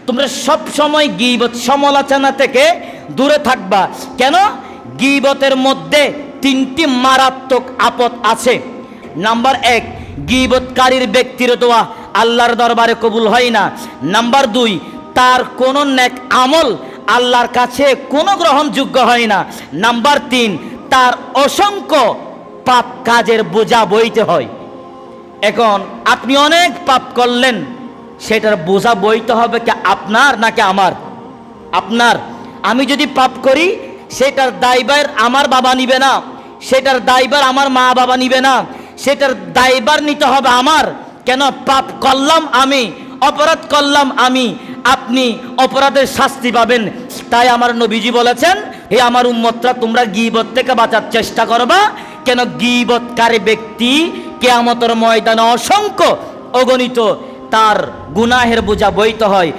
তোমরা সব সময় গীবত সমালোচনা থেকে দূরে থাকবা। কেন? গীবতের মধ্যে তিনটি মারাত্মক আপদ আছে। নাম্বার 1, গীবতকারীর ব্যক্তির দোয়া আল্লাহর দরবারে কবুল হয় না। নাম্বার 2, তার কোনো নেক আমল আল্লাহর কাছে কোনো গ্রহণযোগ্য হয় না। নাম্বার 3, তার অসংখ্য পাপ কাজের বোঝা বইতে হয়। এখন আপনি অনেক পাপ করলেন, সেটার বোঝা বইতে হবে কি আপনার নাকি আমার? আপনার। আমি যদি পাপ করি সেটার দায়ভার আমার বাবা নিবে না, সেটার দায়ভার আমার মা বাবা নিবে না, সেটার দায়ভার নিতে হবে আমার। কেন? পাপ করলাম আমি, অপরাধ করলাম আমি, আপনি অপরাধের শাস্তি পাবেন। তাই আমার নবীজি বলেছেন, হে আমার উম্মতরা, তোমরা গীবত থেকে বাঁচার চেষ্টা করবা। কেন? গীবতকারী ব্যক্তি কিয়ামতের ময়দানে অসংখ্য অগণিত তার গুনাহের বোঝা বইতে হয়।